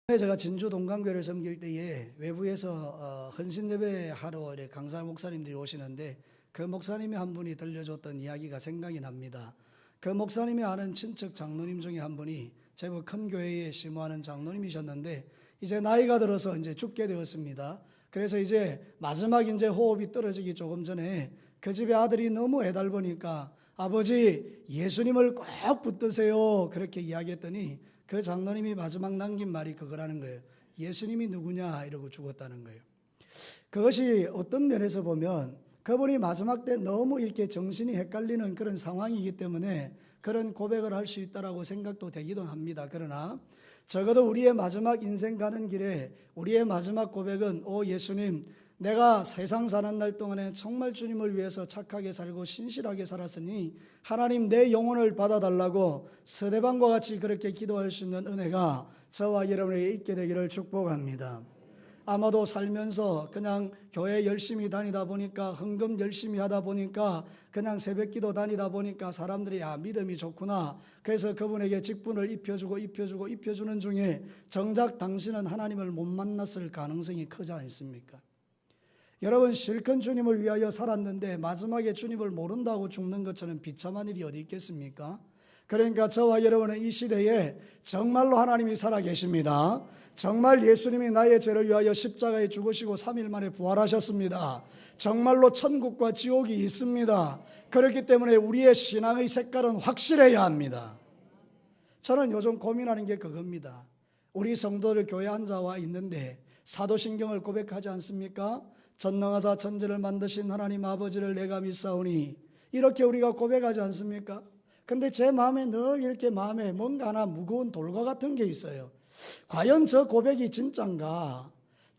제가 진주 동강교회를 섬길 때에 외부에서 헌신예배 하러 강사 목사님들이 오시는데 그 목사님이 한 분이 들려줬던 이야기가 생각이 납니다. 그 목사님이 아는 친척 장로님 중에 한 분이 제법 큰 교회에 심호하는 장로님이셨는데 이제 나이가 들어서 이제 죽게 되었습니다. 그래서 이제 마지막 이제 호흡이 떨어지기 조금 전에 그 집의 아들이 너무 애달보니까 아버지 예수님을 꼭 붙드세요 그렇게 이야기했더니 그 장로님이 마지막 남긴 말이 그거라는 거예요. 예수님이 누구냐 이러고 죽었다는 거예요. 그것이 어떤 면에서 보면 그분이 마지막 때 너무 이렇게 정신이 헷갈리는 그런 상황이기 때문에 그런 고백을 할 수 있다라고 생각도 되기도 합니다. 그러나 적어도 우리의 마지막 인생 가는 길에 우리의 마지막 고백은 오 예수님, 내가 세상 사는 날 동안에 정말 주님을 위해서 착하게 살고 신실하게 살았으니 하나님 내 영혼을 받아달라고 스데반과 같이 그렇게 기도할 수 있는 은혜가 저와 여러분에게 있게 되기를 축복합니다. 아마도 살면서 그냥 교회 열심히 다니다 보니까 헌금 열심히 하다 보니까 그냥 새벽기도 다니다 보니까 사람들이 믿음이 좋구나 그래서 그분에게 직분을 입혀주는 중에 정작 당신은 하나님을 못 만났을 가능성이 크지 않습니까? 여러분 실컷 주님을 위하여 살았는데 마지막에 주님을 모른다고 죽는 것처럼 비참한 일이 어디 있겠습니까? 그러니까 저와 여러분은 이 시대에 정말로 하나님이 살아계십니다. 정말 예수님이 나의 죄를 위하여 십자가에 죽으시고 3일 만에 부활하셨습니다. 정말로 천국과 지옥이 있습니다. 그렇기 때문에 우리의 신앙의 색깔은 확실해야 합니다. 저는 요즘 고민하는 게 그겁니다. 우리 성도들 교회 앉아와 있는데 사도신경을 고백하지 않습니까? 전능하사 천지를 만드신 하나님 아버지를 내가 믿사오니 이렇게 우리가 고백하지 않습니까? 근데 제 마음에 늘 이렇게 마음에 뭔가 하나 무거운 돌과 같은 게 있어요. 과연 저 고백이 진짠가?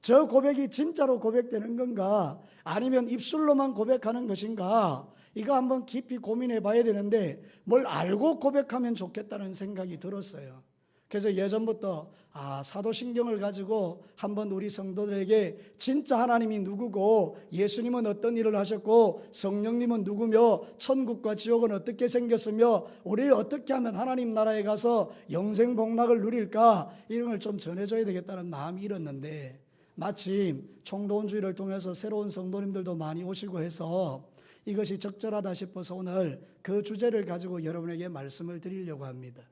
저 고백이 진짜로 고백되는 건가? 아니면 입술로만 고백하는 것인가? 이거 한번 깊이 고민해 봐야 되는데 뭘 알고 고백하면 좋겠다는 생각이 들었어요. 그래서 예전부터 사도신경을 가지고 한번 우리 성도들에게 진짜 하나님이 누구고 예수님은 어떤 일을 하셨고 성령님은 누구며 천국과 지옥은 어떻게 생겼으며 우리 어떻게 하면 하나님 나라에 가서 영생 복락을 누릴까 이런 걸 좀 전해줘야 되겠다는 마음이 일었는데 마침 총도원주의를 통해서 새로운 성도님들도 많이 오시고 해서 이것이 적절하다 싶어서 오늘 그 주제를 가지고 여러분에게 말씀을 드리려고 합니다.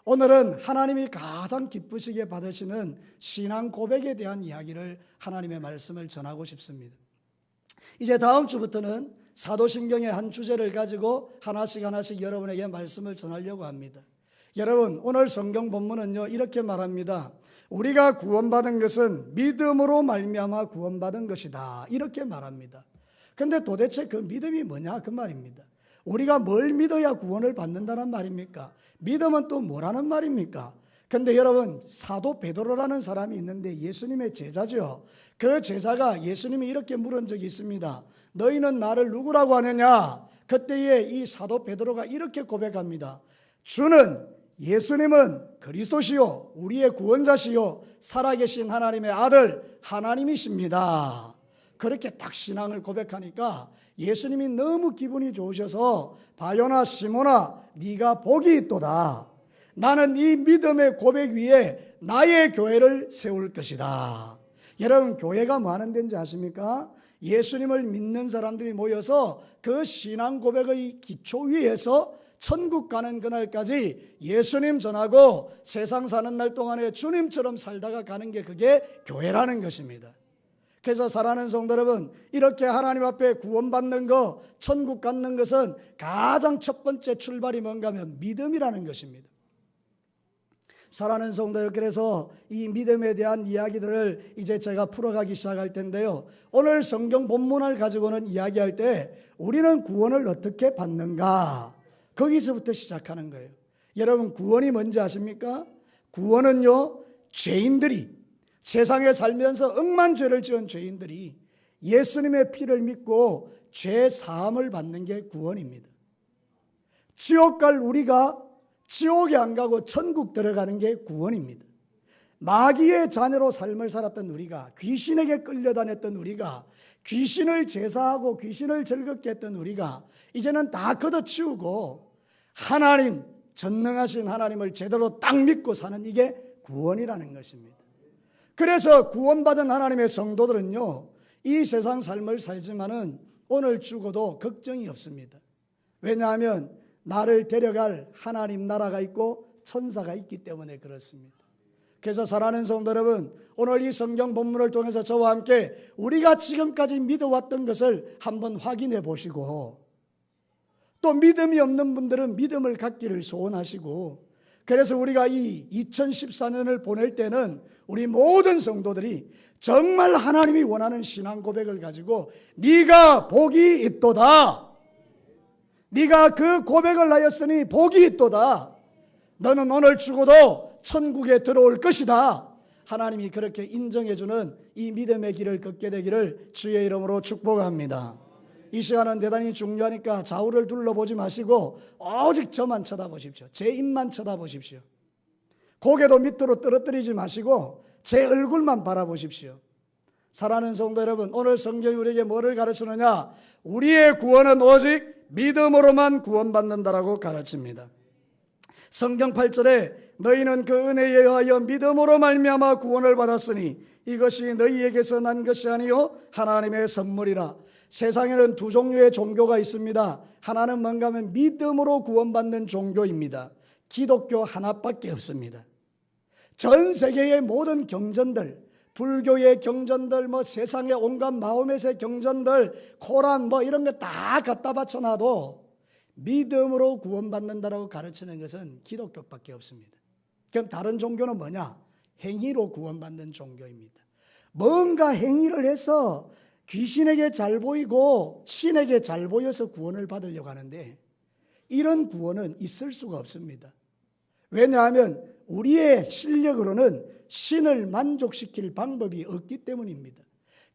오늘은 하나님이 가장 기쁘시게 받으시는 신앙 고백에 대한 이야기를 하나님의 말씀을 전하고 싶습니다. 이제 다음 주부터는 사도신경의 한 주제를 가지고 하나씩 여러분에게 말씀을 전하려고 합니다. 여러분 오늘 성경 본문은요 이렇게 말합니다. 우리가 구원받은 것은 믿음으로 말미암아 구원받은 것이다 이렇게 말합니다. 그런데 도대체 그 믿음이 뭐냐 그 말입니다. 우리가 뭘 믿어야 구원을 받는다는 말입니까? 믿음은 또 뭐라는 말입니까? 근데 여러분 사도 베드로라는 사람이 있는데 예수님의 제자죠. 그 제자가 예수님이 이렇게 물은 적이 있습니다. 너희는 나를 누구라고 하느냐? 그때에 이 사도 베드로가 이렇게 고백합니다. 주는 예수님은 그리스도시요 우리의 구원자시요 살아계신 하나님의 아들 하나님이십니다. 그렇게 딱 신앙을 고백하니까 예수님이 너무 기분이 좋으셔서 바요나 시몬아 네가 복이 있도다. 나는 이 믿음의 고백 위에 나의 교회를 세울 것이다. 여러분 교회가 뭐 하는 데인지 아십니까? 예수님을 믿는 사람들이 모여서 그 신앙 고백의 기초 위에서 천국 가는 그날까지 예수님 전하고 세상 사는 날 동안에 주님처럼 살다가 가는 게 그게 교회라는 것입니다. 그래서 사랑하는 성도 여러분 이렇게 하나님 앞에 구원받는 것 천국 갖는 것은 가장 첫 번째 출발이 뭔가 하면 믿음이라는 것입니다. 사랑하는 성도 여러분 그래서 이 믿음에 대한 이야기들을 이제 제가 풀어가기 시작할 텐데요. 오늘 성경 본문을 가지고는 이야기할 때 우리는 구원을 어떻게 받는가 거기서부터 시작하는 거예요. 여러분 구원이 뭔지 아십니까? 구원은요 죄인들이 세상에 살면서 억만 죄를 지은 죄인들이 예수님의 피를 믿고 죄 사함을 받는 게 구원입니다. 지옥 갈 우리가 지옥에 안 가고 천국 들어가는 게 구원입니다. 마귀의 자녀로 삶을 살았던 우리가 귀신에게 끌려다녔던 우리가 귀신을 제사하고 귀신을 즐겁게 했던 우리가 이제는 다 걷어치우고 하나님 전능하신 하나님을 제대로 딱 믿고 사는 이게 구원이라는 것입니다. 그래서 구원받은 하나님의 성도들은요, 이 세상 삶을 살지만은 오늘 죽어도 걱정이 없습니다. 왜냐하면 나를 데려갈 하나님 나라가 있고 천사가 있기 때문에 그렇습니다. 그래서 사랑하는 성도 여러분, 오늘 이 성경 본문을 통해서 저와 함께 우리가 지금까지 믿어왔던 것을 한번 확인해 보시고, 또 믿음이 없는 분들은 믿음을 갖기를 소원하시고, 그래서 우리가 이 2014년을 보낼 때는 우리 모든 성도들이 정말 하나님이 원하는 신앙 고백을 가지고 네가 복이 있도다, 네가 그 고백을 하였으니 복이 있도다, 너는 오늘 죽어도 천국에 들어올 것이다, 하나님이 그렇게 인정해주는 이 믿음의 길을 걷게 되기를 주의 이름으로 축복합니다. 이 시간은 대단히 중요하니까 좌우를 둘러보지 마시고 오직 저만 쳐다보십시오. 제 입만 쳐다보십시오. 고개도 밑으로 떨어뜨리지 마시고 제 얼굴만 바라보십시오. 사랑하는 성도 여러분, 오늘 성경이 우리에게 뭐를 가르치느냐? 우리의 구원은 오직 믿음으로만 구원받는다라고 가르칩니다. 성경 8절에 너희는 그 은혜에 의하여 믿음으로 말미암아 구원을 받았으니 이것이 너희에게서 난 것이 아니요 하나님의 선물이라. 세상에는 두 종류의 종교가 있습니다. 하나는 뭔가 하면 믿음으로 구원받는 종교입니다. 기독교 하나밖에 없습니다. 전 세계의 모든 경전들, 불교의 경전들, 세상의 온갖 마호멧의 경전들, 코란 이런 거 다 갖다 바쳐놔도 믿음으로 구원받는다라고 가르치는 것은 기독교밖에 없습니다. 그럼 다른 종교는 뭐냐? 행위로 구원받는 종교입니다. 뭔가 행위를 해서 귀신에게 잘 보이고 신에게 잘 보여서 구원을 받으려고 하는데 이런 구원은 있을 수가 없습니다. 왜냐하면 우리의 실력으로는 신을 만족시킬 방법이 없기 때문입니다.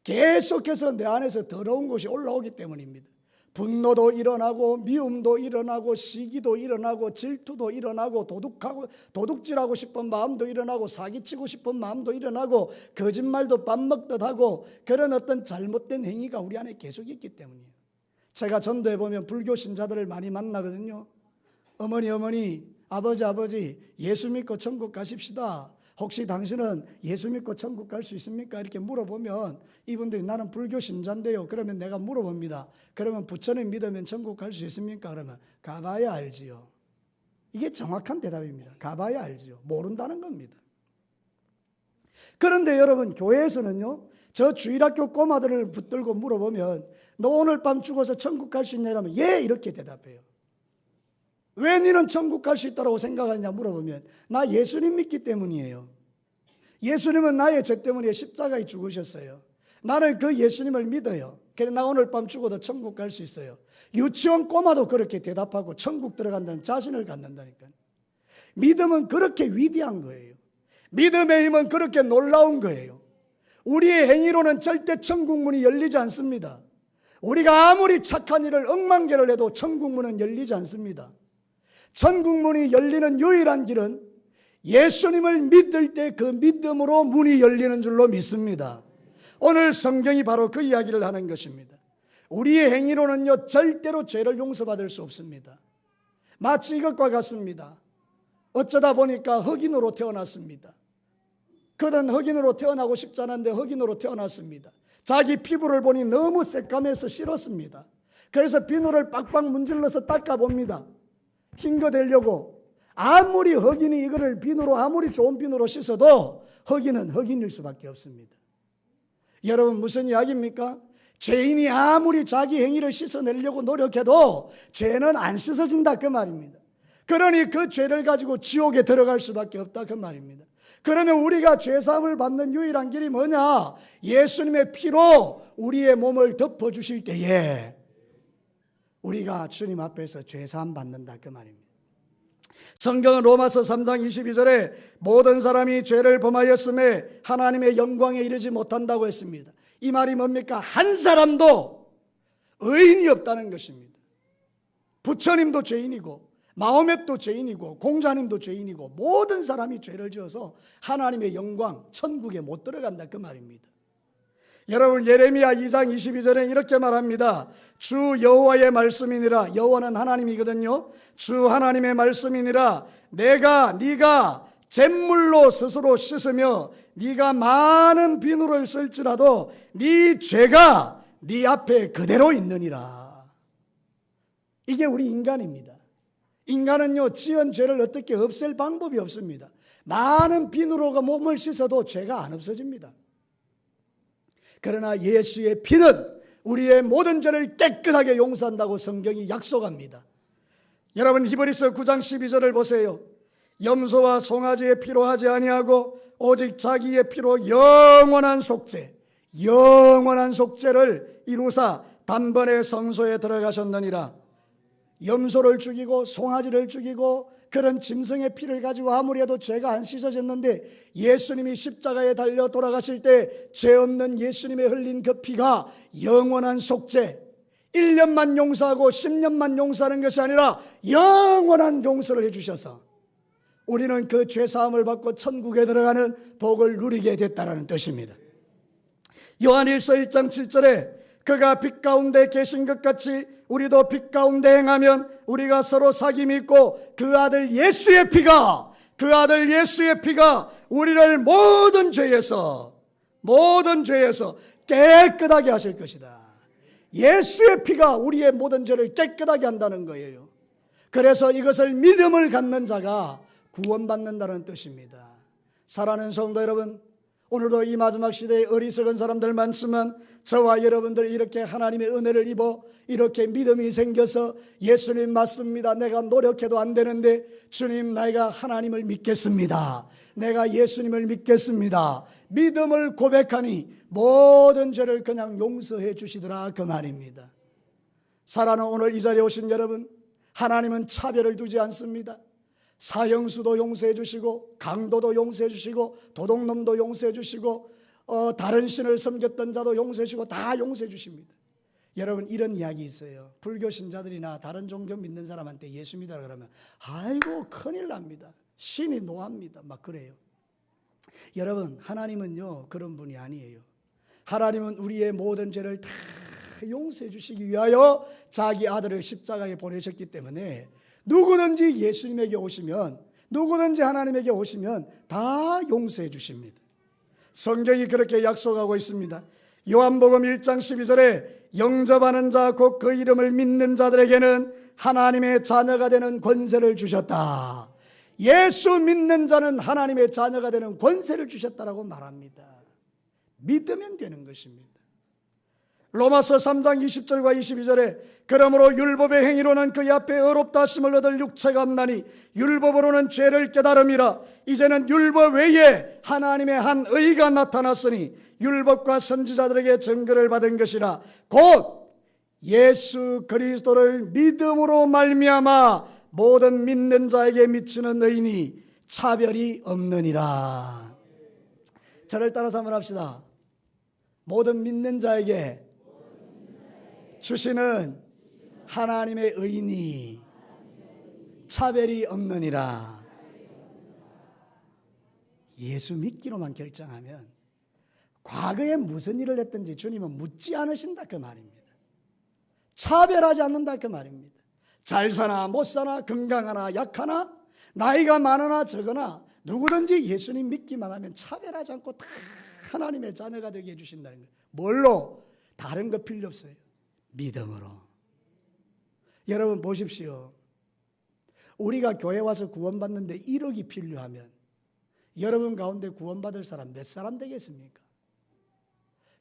계속해서 내 안에서 더러운 것이 올라오기 때문입니다. 분노도 일어나고 미움도 일어나고 시기도 일어나고 질투도 일어나고 도둑질하고 싶은 마음도 일어나고 사기치고 싶은 마음도 일어나고 거짓말도 밥 먹듯 하고 그런 어떤 잘못된 행위가 우리 안에 계속 있기 때문이에요. 제가 전도해 보면 불교 신자들을 많이 만나거든요. 어머니 아버지 예수 믿고 천국 가십시다. 혹시 당신은 예수 믿고 천국 갈 수 있습니까? 이렇게 물어보면 이분들이 나는 불교 신자인데요. 그러면 내가 물어봅니다. 그러면 부처님 믿으면 천국 갈 수 있습니까? 그러면 가봐야 알지요. 이게 정확한 대답입니다. 가봐야 알지요. 모른다는 겁니다. 그런데 여러분, 교회에서는요, 저 주일학교 꼬마들을 붙들고 물어보면 너 오늘 밤 죽어서 천국 갈 수 있냐면 예, 이렇게 대답해요. 왜 너는 천국 갈 수 있다고 생각하냐 물어보면 나 예수님 믿기 때문이에요. 예수님은 나의 죄 때문에 십자가에 죽으셨어요. 나는 그 예수님을 믿어요. 그래서 나 오늘 밤 죽어도 천국 갈 수 있어요. 유치원 꼬마도 그렇게 대답하고 천국 들어간다는 자신을 갖는다니까요. 믿음은 그렇게 위대한 거예요. 믿음의 힘은 그렇게 놀라운 거예요. 우리의 행위로는 절대 천국 문이 열리지 않습니다. 우리가 아무리 착한 일을 억만 개를 해도 천국 문은 열리지 않습니다. 천국 문이 열리는 유일한 길은 예수님을 믿을 때 그 믿음으로 문이 열리는 줄로 믿습니다. 오늘 성경이 바로 그 이야기를 하는 것입니다. 우리의 행위로는요 절대로 죄를 용서받을 수 없습니다. 마치 이것과 같습니다. 어쩌다 보니까 흑인으로 태어났습니다. 그는 흑인으로 태어나고 싶지 않은데 흑인으로 태어났습니다. 자기 피부를 보니 너무 새까매서 싫었습니다. 그래서 비누를 빡빡 문질러서 닦아봅니다. 흰 거 되려고. 아무리 흑인이 이거를 비누로 아무리 좋은 비누로 씻어도 흑인은 흑인일 수밖에 없습니다. 여러분, 무슨 이야기입니까? 죄인이 아무리 자기 행위를 씻어내려고 노력해도 죄는 안 씻어진다 그 말입니다. 그러니 그 죄를 가지고 지옥에 들어갈 수밖에 없다 그 말입니다. 그러면 우리가 죄사함을 받는 유일한 길이 뭐냐? 예수님의 피로 우리의 몸을 덮어주실 때에 우리가 주님 앞에서 죄사함 받는다 그 말입니다. 성경은 로마서 3장 22절에 모든 사람이 죄를 범하였음에 하나님의 영광에 이르지 못한다고 했습니다. 이 말이 뭡니까? 한 사람도 의인이 없다는 것입니다. 부처님도 죄인이고 마호멧도 죄인이고 공자님도 죄인이고 모든 사람이 죄를 지어서 하나님의 영광 천국에 못 들어간다 그 말입니다. 여러분, 예레미야 2장 22절에 이렇게 말합니다. 주 여호와의 말씀이니라. 여호와는 하나님이거든요. 주 하나님의 말씀이니라. 네가 잿물로 스스로 씻으며 네가 많은 비누를 쓸지라도 네 죄가 네 앞에 그대로 있느니라. 이게 우리 인간입니다. 인간은요, 지은 죄를 어떻게 없앨 방법이 없습니다. 많은 비누로 몸을 씻어도 죄가 안 없어집니다. 그러나 예수의 피는 우리의 모든 죄를 깨끗하게 용서한다고 성경이 약속합니다. 여러분, 히브리서 9장 12절을 보세요. 염소와 송아지의 피로 하지 아니하고 오직 자기의 피로 영원한 속죄를 이루사 단번에 성소에 들어가셨느니라. 염소를 죽이고 송아지를 죽이고 그런 짐승의 피를 가지고 아무리 해도 죄가 안 씻어졌는데 예수님이 십자가에 달려 돌아가실 때 죄 없는 예수님의 흘린 그 피가 영원한 속죄, 1년만 용서하고 10년만 용서하는 것이 아니라 영원한 용서를 해주셔서 우리는 그 죄사함을 받고 천국에 들어가는 복을 누리게 됐다는 뜻입니다. 요한일서 1장 7절에 그가 빛 가운데 계신 것 같이 우리도 빛 가운데 행하면 우리가 서로 사귐이 있고 그 아들 예수의 피가 우리를 모든 죄에서 깨끗하게 하실 것이다. 예수의 피가 우리의 모든 죄를 깨끗하게 한다는 거예요. 그래서 이것을 믿음을 갖는 자가 구원받는다는 뜻입니다. 사랑하는 성도 여러분, 오늘도 이 마지막 시대에 어리석은 사람들 많지만 저와 여러분들 이렇게 하나님의 은혜를 입어 이렇게 믿음이 생겨서 예수님 맞습니다, 내가 노력해도 안 되는데 주님, 내가 하나님을 믿겠습니다, 내가 예수님을 믿겠습니다, 믿음을 고백하니 모든 죄를 그냥 용서해 주시더라, 그 말입니다. 사랑하는 오늘 이 자리에 오신 여러분, 하나님은 차별을 두지 않습니다. 사형수도 용서해 주시고 강도도 용서해 주시고 도둑놈도 용서해 주시고 다른 신을 섬겼던 자도 용서해 주시고 다 용서해 주십니다. 여러분, 이런 이야기 있어요. 불교 신자들이나 다른 종교 믿는 사람한테 예수 믿으라 그러면 아이고 큰일 납니다, 신이 노합니다, 막 그래요. 여러분, 하나님은요 그런 분이 아니에요. 하나님은 우리의 모든 죄를 다 용서해 주시기 위하여 자기 아들을 십자가에 보내셨기 때문에 누구든지 예수님에게 오시면, 누구든지 하나님에게 오시면 다 용서해 주십니다. 성경이 그렇게 약속하고 있습니다. 요한복음 1장 12절에 영접하는 자 곧 그 이름을 믿는 자들에게는 하나님의 자녀가 되는 권세를 주셨다. 예수 믿는 자는 하나님의 자녀가 되는 권세를 주셨다라고 말합니다. 믿으면 되는 것입니다. 로마서 3장 20절과 22절에 그러므로 율법의 행위로는 그의 앞에 의롭다 하심을 얻을 육체가 없나니 율법으로는 죄를 깨달음이라. 이제는 율법 외에 하나님의 한 의가 나타났으니 율법과 선지자들에게 증거를 받은 것이라. 곧 예수 그리스도를 믿음으로 말미암아 모든 믿는 자에게 미치는 의인이 차별이 없느니라. 저를 따라서 한번 합시다. 모든 믿는 자에게 주시는 하나님의 의인이 차별이 없느니라. 예수 믿기로만 결정하면 과거에 무슨 일을 했든지 주님은 묻지 않으신다, 그 말입니다. 차별하지 않는다, 그 말입니다. 잘 사나 못 사나, 건강하나 약하나, 나이가 많으나 적으나 누구든지 예수님 믿기만 하면 차별하지 않고 다 하나님의 자녀가 되게 해주신다는 거예요. 뭘로? 다른 거 필요 없어요. 믿음으로. 여러분 보십시오. 우리가 교회 와서 구원받는데 1억이 필요하면 여러분 가운데 구원받을 사람 몇 사람 되겠습니까?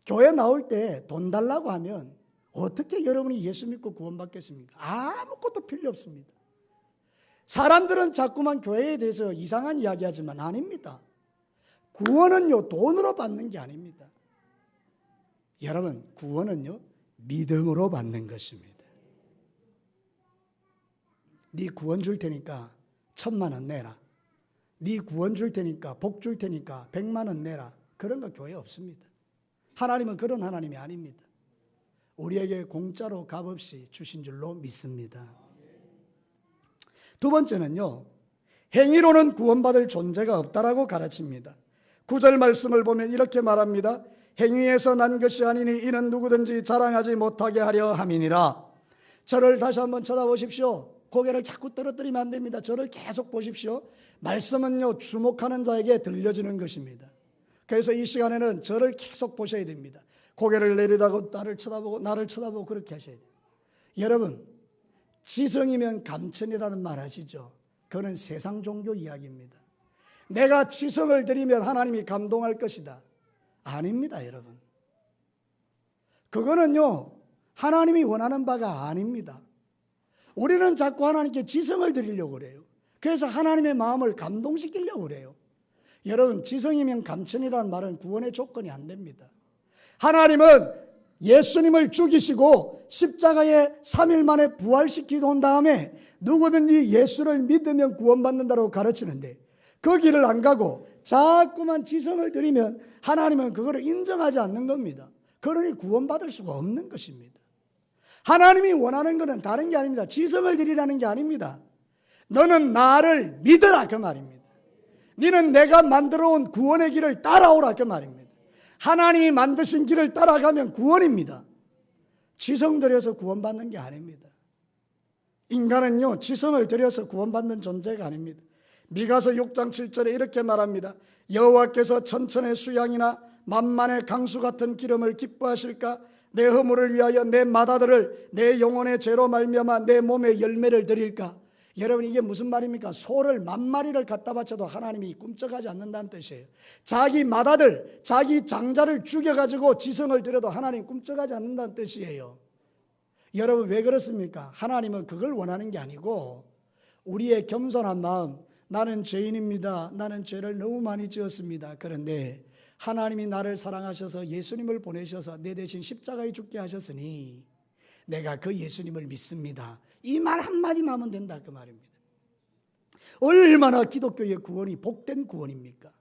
교회 나올 때 돈 달라고 하면 어떻게 여러분이 예수 믿고 구원받겠습니까? 아무것도 필요 없습니다. 사람들은 자꾸만 교회에 대해서 이상한 이야기하지만 아닙니다. 구원은요 돈으로 받는 게 아닙니다. 여러분, 구원은요 믿음으로 받는 것입니다. 네 구원 줄 테니까 1,000만 원 내라. 네 구원 줄 테니까 복 줄 테니까 100만 원 내라. 그런 거 교회 없습니다. 하나님은 그런 하나님이 아닙니다. 우리에게 공짜로 값없이 주신 줄로 믿습니다. 두 번째는요, 행위로는 구원받을 존재가 없다라고 가르칩니다. 9절 말씀을 보면 이렇게 말합니다. 행위에서 난 것이 아니니 이는 누구든지 자랑하지 못하게 하려 함이니라. 저를 다시 한번 쳐다보십시오. 고개를 자꾸 떨어뜨리면 안 됩니다. 저를 계속 보십시오. 말씀은요 주목하는 자에게 들려지는 것입니다. 그래서 이 시간에는 저를 계속 보셔야 됩니다. 고개를 내리다고 나를 쳐다보고 그렇게 하셔야 돼요. 여러분, 지성이면 감천이라는 말 하시죠? 그거는 세상 종교 이야기입니다. 내가 지성을 드리면 하나님이 감동할 것이다. 아닙니다, 여러분. 그거는요, 하나님이 원하는 바가 아닙니다. 우리는 자꾸 하나님께 지성을 드리려고 그래요. 그래서 하나님의 마음을 감동시키려고 그래요. 여러분, 지성이면 감천이라는 말은 구원의 조건이 안 됩니다. 하나님은 예수님을 죽이시고 십자가에 3일 만에 부활시키고 온 다음에 누구든지 예수를 믿으면 구원받는다고 가르치는데 그 길을 안 가고 자꾸만 지성을 드리면 하나님은 그거를 인정하지 않는 겁니다. 그러니 구원받을 수가 없는 것입니다. 하나님이 원하는 것은 다른 게 아닙니다. 지성을 드리라는 게 아닙니다. 너는 나를 믿어라 그 말입니다. 너는 내가 만들어 온 구원의 길을 따라오라 그 말입니다. 하나님이 만드신 길을 따라가면 구원입니다. 지성 들여서 구원받는 게 아닙니다. 인간은요, 지성을 들여서 구원받는 존재가 아닙니다. 미가서 6장 7절에 이렇게 말합니다. 여호와께서 천천의 수양이나 만만의 강수 같은 기름을 기뻐하실까? 내 허물을 위하여 내 마다들을 내 영혼의 죄로 말미암아 내 몸에 열매를 드릴까? 여러분, 이게 무슨 말입니까? 소를 10,000마리를 갖다 바쳐도 하나님이 꿈쩍하지 않는다는 뜻이에요. 자기 맏아들, 자기 장자를 죽여가지고 지성을 드려도 하나님 꿈쩍하지 않는다는 뜻이에요. 여러분, 왜 그렇습니까? 하나님은 그걸 원하는 게 아니고 우리의 겸손한 마음, 나는 죄인입니다. 나는 죄를 너무 많이 지었습니다. 그런데 하나님이 나를 사랑하셔서 예수님을 보내셔서 내 대신 십자가에 죽게 하셨으니 내가 그 예수님을 믿습니다. 이 말 한마디만 하면 된다 그 말입니다. 얼마나 기독교의 구원이 복된 구원입니까?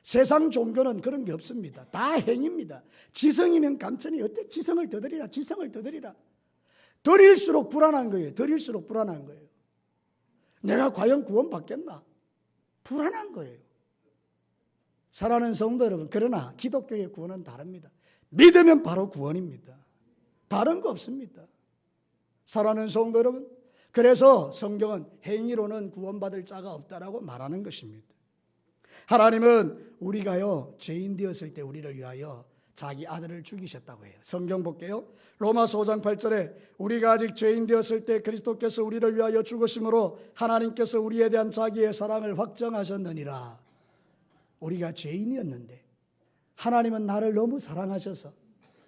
세상 종교는 그런 게 없습니다. 다 행입니다. 지성이면 감천이 어때? 지성을 더 드리라. 지성을 더 드리라. 드릴수록 불안한 거예요. 드릴수록 불안한 거예요. 내가 과연 구원받겠나? 불안한 거예요. 사랑하는 성도 여러분, 그러나 기독교의 구원은 다릅니다. 믿으면 바로 구원입니다. 다른 거 없습니다. 사랑하는 성도 여러분, 그래서 성경은 행위로는 구원받을 자가 없다라고 말하는 것입니다. 하나님은 우리가요, 죄인 되었을 때 우리를 위하여 자기 아들을 죽이셨다고 해요. 성경 볼게요. 로마서 5장 8절에 우리가 아직 죄인 되었을 때 그리스도께서 우리를 위하여 죽으심으로 하나님께서 우리에 대한 자기의 사랑을 확정하셨느니라. 우리가 죄인이었는데 하나님은 나를 너무 사랑하셔서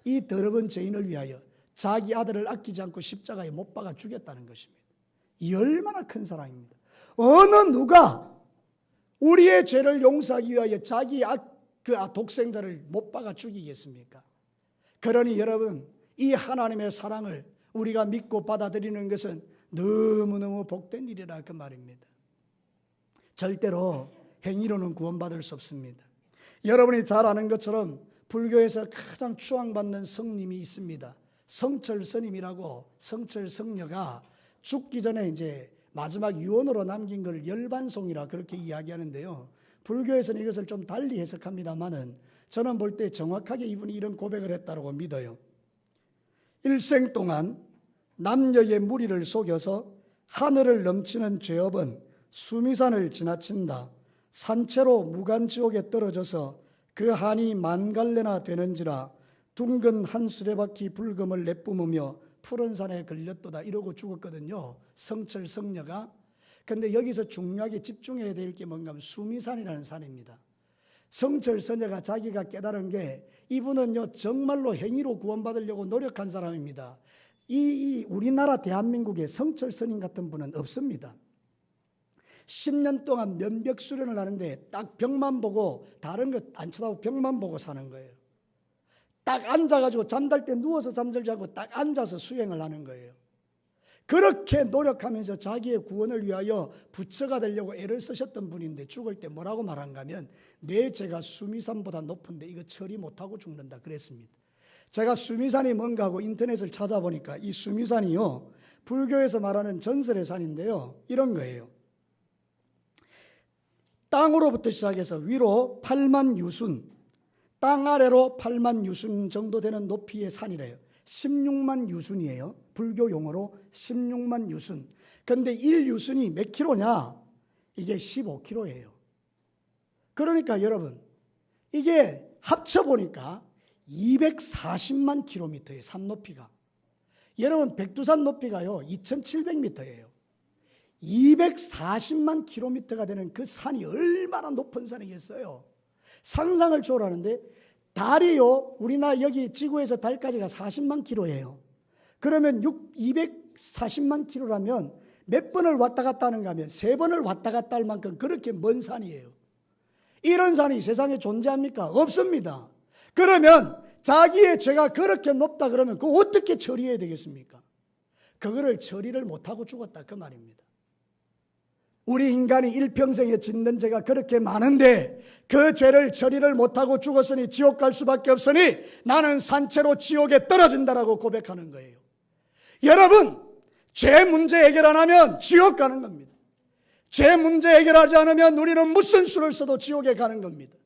이 더러운 죄인을 위하여 자기 아들을 아끼지 않고 십자가에 못 박아 죽였다는 것입니다. 이 얼마나 큰 사랑입니다. 어느 누가 우리의 죄를 용서하기 위하여 자기 그 독생자를 못 박아 죽이겠습니까? 그러니 여러분, 이 하나님의 사랑을 우리가 믿고 받아들이는 것은 너무너무 복된 일이라 그 말입니다. 절대로 행위로는 구원받을 수 없습니다. 여러분이 잘 아는 것처럼 불교에서 가장 추앙받는 성님이 있습니다. 성철 스님이라고. 성철 성녀가 죽기 전에 이제 마지막 유언으로 남긴 걸 열반송이라 그렇게 이야기하는데요. 불교에서는 이것을 좀 달리 해석합니다만은 저는 볼 때 정확하게 이분이 이런 고백을 했다고 믿어요. 일생 동안 남녀의 무리를 속여서 하늘을 넘치는 죄업은 수미산을 지나친다. 산채로 무간지옥에 떨어져서 그 한이 만갈래나 되는지라 둥근 한 수레바퀴 불금을 내뿜으며 푸른 산에 걸렸도다 이러고 죽었거든요. 성철 성녀가. 그런데 여기서 중요하게 집중해야 될 게 뭔가 하면 수미산이라는 산입니다. 성철 성녀가 자기가 깨달은 게 이분은요 정말로 행위로 구원받으려고 노력한 사람입니다. 이 우리나라 대한민국에 성철 스님 같은 분은 없습니다. 10년 동안 면벽 수련을 하는데 딱 벽만 보고 다른 것 안 쳐다보고 벽만 보고 사는 거예요. 딱 앉아가지고 잠잘 때 누워서 잠들지 않고 딱 앉아서 수행을 하는 거예요. 그렇게 노력하면서 자기의 구원을 위하여 부처가 되려고 애를 쓰셨던 분인데 죽을 때 뭐라고 말한가 하면 내 죄가 수미산보다 높은데 이거 처리 못하고 죽는다 그랬습니다. 제가 수미산이 뭔가 하고 인터넷을 찾아보니까 이 수미산이요 불교에서 말하는 전설의 산인데요 이런 거예요. 땅으로부터 시작해서 위로 8만 유순, 땅 아래로 8만 유순 정도 되는 높이의 산이래요. 16만 유순이에요. 불교 용어로 16만 유순. 그런데 1유순이 몇 킬로냐? 이게 15킬로예요. 그러니까 여러분, 이게 합쳐보니까 240만 킬로미터의 산 높이가. 여러분 백두산 높이가요 2700m예요. 240만 킬로미터가 되는 그 산이 얼마나 높은 산이겠어요. 상상을 초월하는데 달이요, 우리나라 여기 지구에서 달까지가 40만 킬로예요. 그러면 240만 킬로라면 몇 번을 왔다 갔다 하는가 하면 3번을 왔다 갔다 할 만큼 그렇게 먼 산이에요. 이런 산이 세상에 존재합니까? 없습니다. 그러면 자기의 죄가 그렇게 높다 그러면 그거 어떻게 처리해야 되겠습니까? 그거를 처리를 못하고 죽었다 그 말입니다. 우리 인간이 일평생에 짓는 죄가 그렇게 많은데 그 죄를 처리를 못하고 죽었으니 지옥 갈 수밖에 없으니 나는 산채로 지옥에 떨어진다라고 고백하는 거예요. 여러분, 죄 문제 해결 안 하면 지옥 가는 겁니다. 죄 문제 해결하지 않으면 우리는 무슨 수를 써도 지옥에 가는 겁니다.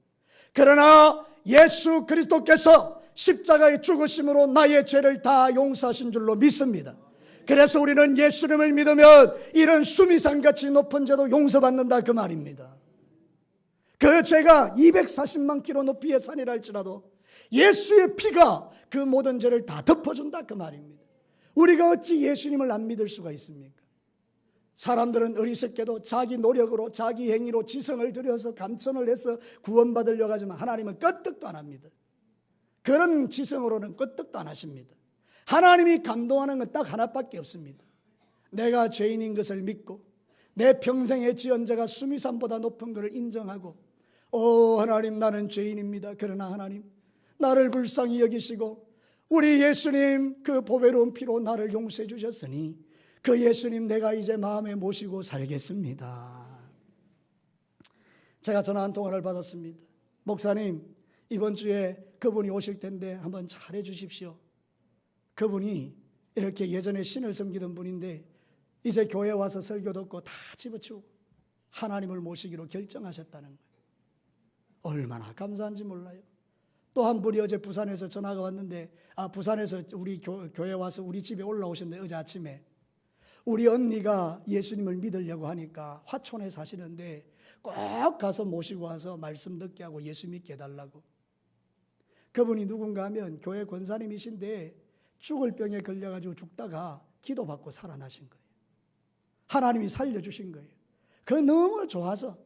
그러나 예수 그리스도께서 십자가의 죽으심으로 나의 죄를 다 용서하신 줄로 믿습니다. 그래서 우리는 예수님을 믿으면 이런 수미산같이 높은 죄도 용서받는다 그 말입니다. 그 죄가 240만 킬로 높이의 산이라 할지라도 예수의 피가 그 모든 죄를 다 덮어준다 그 말입니다. 우리가 어찌 예수님을 안 믿을 수가 있습니까? 사람들은 어리석게도 자기 노력으로 자기 행위로 지성을 들여서 감천을 해서 구원받으려고 하지만 하나님은 끄떡도 안 합니다. 그런 지성으로는 끄떡도 안 하십니다. 하나님이 감동하는 건 딱 하나밖에 없습니다. 내가 죄인인 것을 믿고 내 평생의 지은 죄가 수미산보다 높은 것을 인정하고 하나님 나는 죄인입니다. 그러나 하나님 나를 불쌍히 여기시고 우리 예수님 그 보배로운 피로 나를 용서해 주셨으니 그 예수님 내가 이제 마음에 모시고 살겠습니다. 제가 전화 한 통화를 받았습니다. 목사님 이번 주에 그분이 오실 텐데 한번 잘해 주십시오. 그분이 이렇게 예전에 신을 섬기던 분인데 이제 교회 와서 설교 듣고 다 집어치우고 하나님을 모시기로 결정하셨다는 거예요. 얼마나 감사한지 몰라요. 또 한 분이 어제 부산에서 전화가 왔는데 부산에서 우리 교회 와서 우리 집에 올라오셨는데 어제 아침에 우리 언니가 예수님을 믿으려고 하니까 화촌에 사시는데 꼭 가서 모시고 와서 말씀 듣게 하고 예수 믿게 해달라고. 그분이 누군가 하면 교회 권사님이신데 죽을 병에 걸려가지고 죽다가 기도받고 살아나신 거예요. 하나님이 살려주신 거예요. 그 너무 좋아서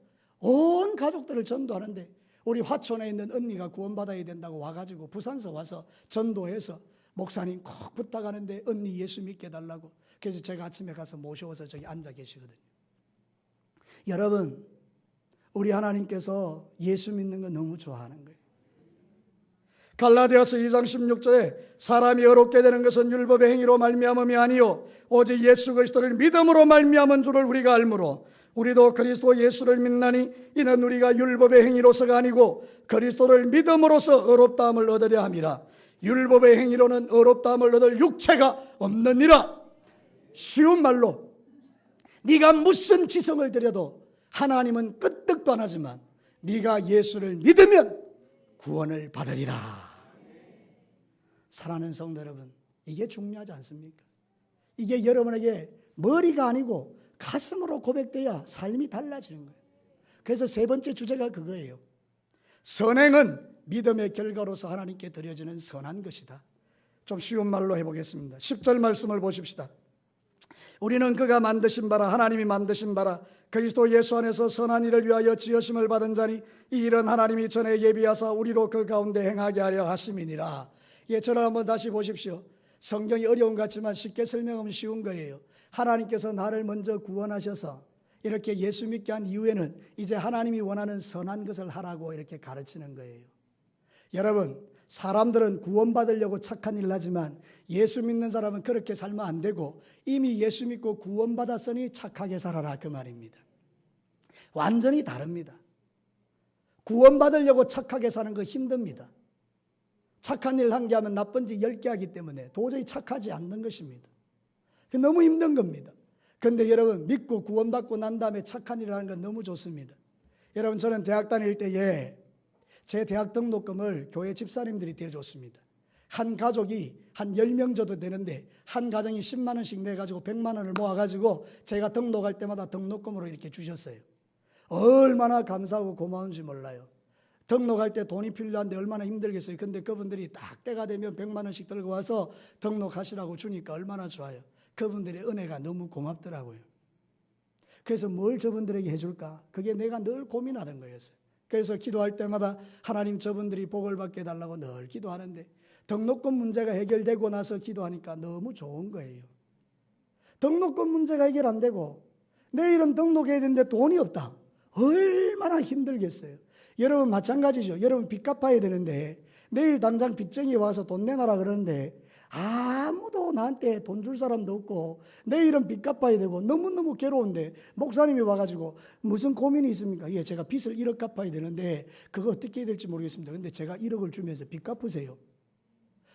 온 가족들을 전도하는데 우리 화촌에 있는 언니가 구원받아야 된다고 와가지고 부산서 와서 전도해서 목사님 꼭 부탁하는데 언니 예수 믿게 해달라고. 그래서 제가 아침에 가서 모셔와서 저기 앉아 계시거든요. 여러분, 우리 하나님께서 예수 믿는 거 너무 좋아하는 거예요. 갈라디아서 2장 16절에 사람이 어렵게 되는 것은 율법의 행위로 말미암음이 아니요 오직 예수 그리스도를 믿음으로 말미암은 줄을 우리가 알므로 우리도 그리스도 예수를 믿나니 이는 우리가 율법의 행위로서가 아니고 그리스도를 믿음으로써 의롭다함을 얻으려 함이라. 율법의 행위로는 의롭다함을 얻을 육체가 없느니라. 쉬운 말로 네가 무슨 지성을 들여도 하나님은 끄떡도 안 하지만 네가 예수를 믿으면 구원을 받으리라. 사랑하는 성도 여러분, 이게 중요하지 않습니까? 이게 여러분에게 머리가 아니고 가슴으로 고백돼야 삶이 달라지는 거예요. 그래서 세 번째 주제가 그거예요. 선행은 믿음의 결과로서 하나님께 드려지는 선한 것이다. 좀 쉬운 말로 해보겠습니다. 10절 말씀을 보십시다. 우리는 그가 만드신 바라 하나님이 만드신 바라 그리스도 예수 안에서 선한 일을 위하여 지으심을 받은 자니 이 일은 하나님이 전에 예비하사 우리로 그 가운데 행하게 하려 하심이니라. 저를 한번 다시 보십시오. 성경이 어려운 것 같지만 쉽게 설명하면 쉬운 거예요. 하나님께서 나를 먼저 구원하셔서 이렇게 예수 믿게 한 이후에는 이제 하나님이 원하는 선한 것을 하라고 이렇게 가르치는 거예요. 여러분, 사람들은 구원받으려고 착한 일을 하지만 예수 믿는 사람은 그렇게 살면 안 되고 이미 예수 믿고 구원받았으니 착하게 살아라 그 말입니다. 완전히 다릅니다. 구원받으려고 착하게 사는 거 힘듭니다. 착한 일 한 개 하면 나쁜 짓 10개 하기 때문에 도저히 착하지 않는 것입니다. 너무 힘든 겁니다. 그런데 여러분 믿고 구원받고 난 다음에 착한 일을 하는 건 너무 좋습니다. 여러분 저는 대학 다닐 때에 제 대학 등록금을 교회 집사님들이 대줬습니다. 한 가족이 한 10명 정도 되는데 한 가정이 10만 원씩 내가지고 100만 원을 모아가지고 제가 등록할 때마다 등록금으로 이렇게 주셨어요. 얼마나 감사하고 고마운지 몰라요. 등록할 때 돈이 필요한데 얼마나 힘들겠어요. 근데 그분들이 딱 때가 되면 100만 원씩 들고 와서 등록하시라고 주니까 얼마나 좋아요. 그분들의 은혜가 너무 고맙더라고요. 그래서 뭘 저분들에게 해줄까? 그게 내가 늘 고민하는 거였어요. 그래서 기도할 때마다 하나님 저분들이 복을 받게 해달라고 늘 기도하는데 등록금 문제가 해결되고 나서 기도하니까 너무 좋은 거예요. 등록금 문제가 해결 안 되고 내일은 등록해야 되는데 돈이 없다. 얼마나 힘들겠어요. 여러분 마찬가지죠. 여러분 빚 갚아야 되는데 내일 당장 빚쟁이 와서 돈 내놔라 그러는데 아무도 나한테 돈 줄 사람도 없고 내일은 빚 갚아야 되고 너무너무 괴로운데 목사님이 와가지고 무슨 고민이 있습니까? 예, 제가 빚을 1억 갚아야 되는데 그거 어떻게 해야 될지 모르겠습니다. 근데 제가 1억을 주면서 빚 갚으세요.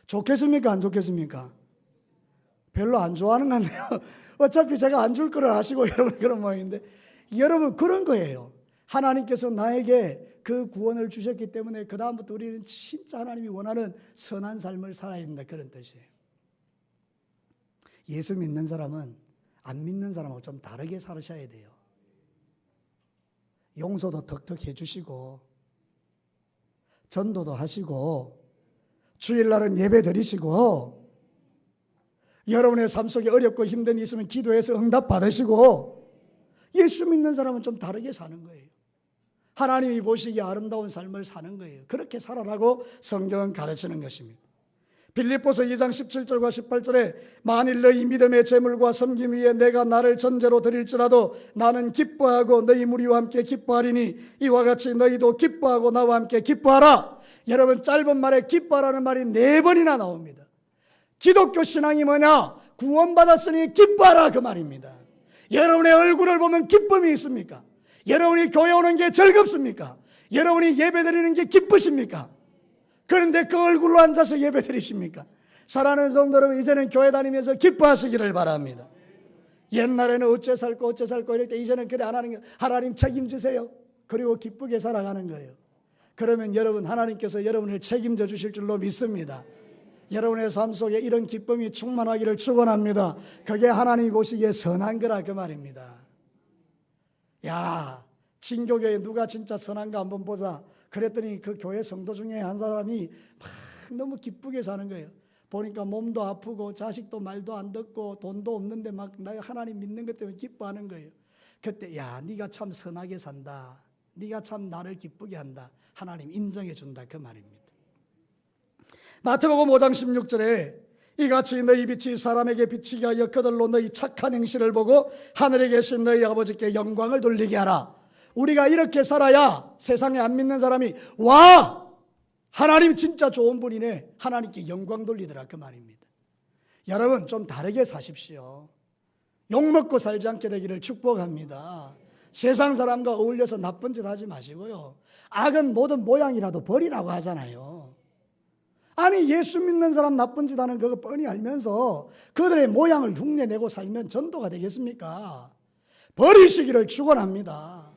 좋겠습니까? 안 좋겠습니까? 별로 안 좋아하는 것 같네요. 어차피 제가 안 줄 거를 아시고 여러분 그런 모양인데 여러분 그런 거예요. 하나님께서 나에게 그 구원을 주셨기 때문에 그 다음부터 우리는 진짜 하나님이 원하는 선한 삶을 살아야 된다 그런 뜻이에요. 예수 믿는 사람은 안 믿는 사람하고 좀 다르게 살으셔야 돼요. 용서도 턱턱 해주시고 전도도 하시고 주일날은 예배 드리시고 여러분의 삶 속에 어렵고 힘든 일 있으면 기도해서 응답 받으시고 예수 믿는 사람은 좀 다르게 사는 거예요. 하나님이 보시기에 아름다운 삶을 사는 거예요. 그렇게 살아라고 성경은 가르치는 것입니다. 빌립보서 2장 17절과 18절에 만일 너희 믿음의 재물과 섬김 위에 내가 나를 전제로 드릴지라도 나는 기뻐하고 너희 무리와 함께 기뻐하리니 이와 같이 너희도 기뻐하고 나와 함께 기뻐하라. 여러분 짧은 말에 기뻐하라는 말이 4번이나 나옵니다. 기독교 신앙이 뭐냐? 구원받았으니 기뻐하라 그 말입니다. 여러분의 얼굴을 보면 기쁨이 있습니까? 여러분이 교회 오는 게 즐겁습니까? 여러분이 예배 드리는 게 기쁘십니까? 그런데 그 얼굴로 앉아서 예배 드리십니까? 사랑하는 성도 여러분, 이제는 교회 다니면서 기뻐하시기를 바랍니다. 옛날에는 어째 살고 이럴 때 이제는 그래 안 하는 게 하나님 책임지세요. 그리고 기쁘게 살아가는 거예요. 그러면 여러분 하나님께서 여러분을 책임져 주실 줄로 믿습니다. 여러분의 삶 속에 이런 기쁨이 충만하기를 축원합니다. 그게 하나님이 보시기에 선한 거라 그 말입니다. 야, 진교교에 누가 진짜 선한가 한번 보자. 그랬더니 그 교회 성도 중에 한 사람이 막 너무 기쁘게 사는 거예요. 보니까 몸도 아프고 자식도 말도 안 듣고 돈도 없는데 막 나 하나님 믿는 것 때문에 기뻐하는 거예요. 그때 야, 네가 참 선하게 산다. 네가 참 나를 기쁘게 한다. 하나님 인정해 준다 그 말입니다. 마태복음 5장 16절에 이같이 너희 빛이 사람에게 비치게 하여 그들로 너희 착한 행실을 보고 하늘에 계신 너희 아버지께 영광을 돌리게 하라. 우리가 이렇게 살아야 세상에 안 믿는 사람이 와! 하나님 진짜 좋은 분이네. 하나님께 영광 돌리더라 그 말입니다. 여러분 좀 다르게 사십시오. 욕먹고 살지 않게 되기를 축복합니다. 세상 사람과 어울려서 나쁜 짓 하지 마시고요. 악은 모든 모양이라도 버리라고 하잖아요. 아니 예수 믿는 사람 나쁜 짓 하는 그거 뻔히 알면서 그들의 모양을 흉내내고 살면 전도가 되겠습니까? 버리시기를 축원합니다.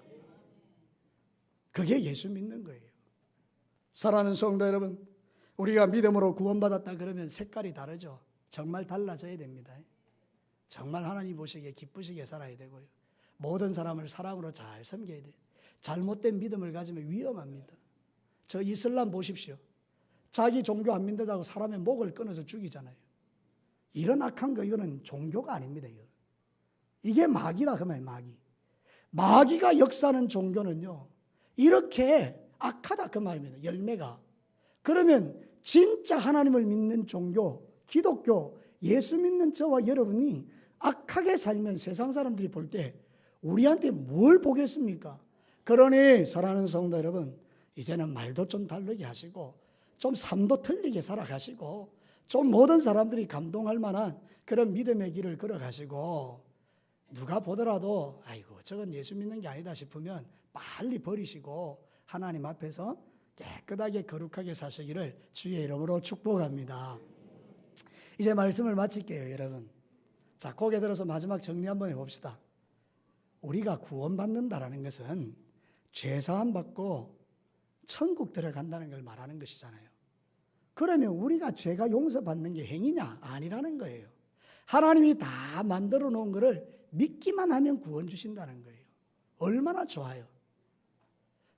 그게 예수 믿는 거예요. 사랑하는 성도 여러분, 우리가 믿음으로 구원받았다 그러면 색깔이 다르죠. 정말 달라져야 됩니다. 정말 하나님 보시기에 기쁘시게 살아야 되고요. 모든 사람을 사랑으로 잘 섬겨야 돼요. 잘못된 믿음을 가지면 위험합니다. 저 이슬람 보십시오. 자기 종교 안 믿는다고 사람의 목을 끊어서 죽이잖아요. 이런 악한 거 이거는 종교가 아닙니다. 이게 마귀다 그 말이에요. 마귀. 마귀가 역사하는 종교는요. 이렇게 악하다 그 말입니다. 열매가. 그러면 진짜 하나님을 믿는 종교, 기독교, 예수 믿는 저와 여러분이 악하게 살면 세상 사람들이 볼 때 우리한테 뭘 보겠습니까? 그러니 사랑하는 성도 여러분, 이제는 말도 좀 다르게 하시고 좀 삶도 틀리게 살아가시고 좀 모든 사람들이 감동할 만한 그런 믿음의 길을 걸어가시고 누가 보더라도 아이고 저건 예수 믿는 게 아니다 싶으면 빨리 버리시고 하나님 앞에서 깨끗하게 거룩하게 사시기를 주의 이름으로 축복합니다. 이제 말씀을 마칠게요, 여러분. 자, 고개 들어서 마지막 정리 한번 해봅시다. 우리가 구원받는다라는 것은 죄사함 받고 천국 들어간다는 걸 말하는 것이잖아요. 그러면 우리가 죄가 용서받는 게 행위냐? 아니라는 거예요. 하나님이 다 만들어 놓은 것을 믿기만 하면 구원 주신다는 거예요. 얼마나 좋아요.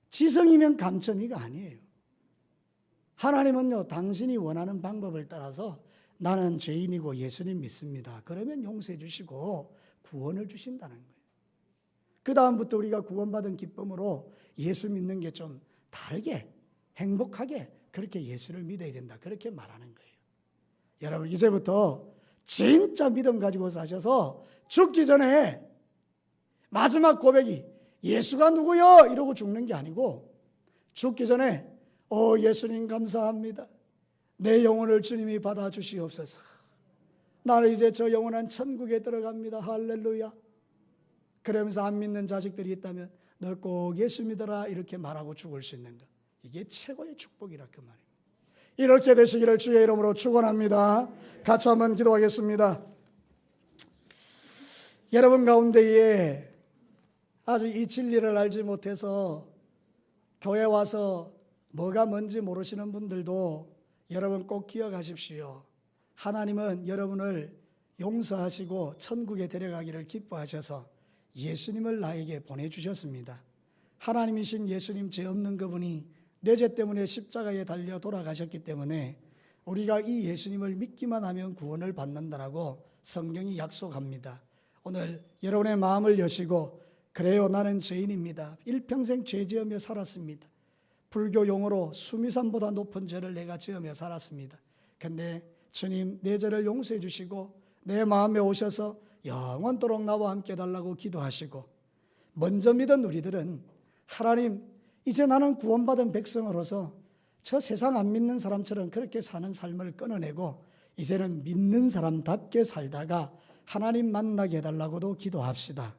지성이면 감천이가 아니에요. 하나님은요, 당신이 원하는 방법을 따라서 나는 죄인이고 예수님 믿습니다. 그러면 용서해 주시고 구원을 주신다는 거예요. 그 다음부터 우리가 구원받은 기쁨으로 예수 믿는 게 좀 다르게, 행복하게 그렇게 예수를 믿어야 된다. 그렇게 말하는 거예요. 여러분, 이제부터 진짜 믿음 가지고 사셔서 죽기 전에 마지막 고백이 예수가 누구요? 이러고 죽는 게 아니고, 죽기 전에 예수님 감사합니다. 내 영혼을 주님이 받아주시옵소서. 나는 이제 저 영원한 천국에 들어갑니다. 할렐루야. 그러면서 안 믿는 자식들이 있다면 너 꼭 예수 믿어라 이렇게 말하고 죽을 수 있는 것, 이게 최고의 축복이라 그 말입니다. 이렇게 되시기를 주의 이름으로 축원합니다. 같이 한번 기도하겠습니다. 여러분 가운데에 아직 이 진리를 알지 못해서 교회 와서 뭐가 뭔지 모르시는 분들도 여러분 꼭 기억하십시오. 하나님은 여러분을 용서하시고 천국에 데려가기를 기뻐하셔서 예수님을 나에게 보내주셨습니다. 하나님이신 예수님, 죄 없는 그분이 내 죄 때문에 십자가에 달려 돌아가셨기 때문에 우리가 이 예수님을 믿기만 하면 구원을 받는다라고 성경이 약속합니다. 오늘 여러분의 마음을 여시고, 그래요, 나는 죄인입니다. 일평생 죄 지으며 살았습니다. 불교 용어로 수미산보다 높은 죄를 내가 지으며 살았습니다. 근데 주님, 내 죄를 용서해 주시고 내 마음에 오셔서 영원토록 나와 함께 달라고 기도하시고, 먼저 믿은 우리들은 하나님, 이제 나는 구원받은 백성으로서 저 세상 안 믿는 사람처럼 그렇게 사는 삶을 끊어내고 이제는 믿는 사람답게 살다가 하나님 만나게 해달라고도 기도합시다.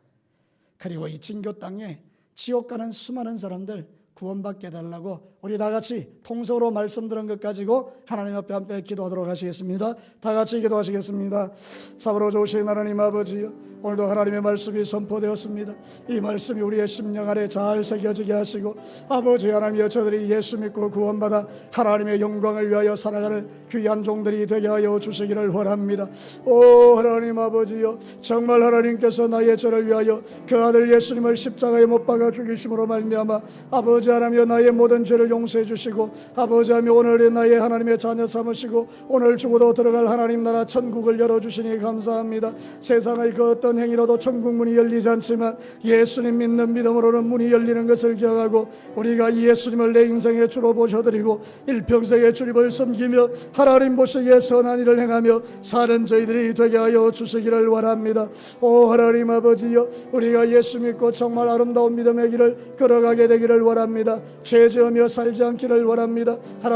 그리고 이 진교 땅에 지옥 가는 수많은 사람들 구원받게 해달라고 우리 다 같이 통성으로 말씀 들은 것 가지고 하나님 앞에 함께 기도하도록 하시겠습니다. 다 같이 기도하시겠습니다. 참으로 좋으신 하나님 아버지요, 오늘도 하나님의 말씀이 선포되었습니다. 이 말씀이 우리의 심령 안에 잘 새겨지게 하시고, 아버지 하나님이여, 저들이 예수 믿고 구원받아 하나님의 영광을 위하여 살아가는 귀한 종들이 되게 하여 주시기를 원합니다. 오 하나님 아버지여, 정말 하나님께서 나의 죄를 위하여 그 아들 예수님을 십자가에 못 박아 죽이심으로 말미암아 아버지 하나님이여, 나의 모든 죄를 용서해 주시고, 아버지 하나님 오늘 나의 하나님의 자녀 삼으시고 오늘 죽어도 들어갈 하나님 나라 천국을 열어주시니 감사합니다. 세상의 그 어떤 행위로도 천국 문이 열리지 않지만 예수님 믿는 믿음으로는 문이 열리는 것을 기억하고, 우리가 예수님을 내 인생의 주로 모셔드리고 일평생의 주님을 섬기며 하나님 보시기에 선한 일을 행하며 사는 저희들이 되게 하여 주시기를 원합니다. 오 하나님 아버지여, 우리가 예수 믿고 정말 아름다운 믿음의 길을 걸어가게 되기를 원합니다. 죄 지으며 살지 않기를 원합니다. 하나님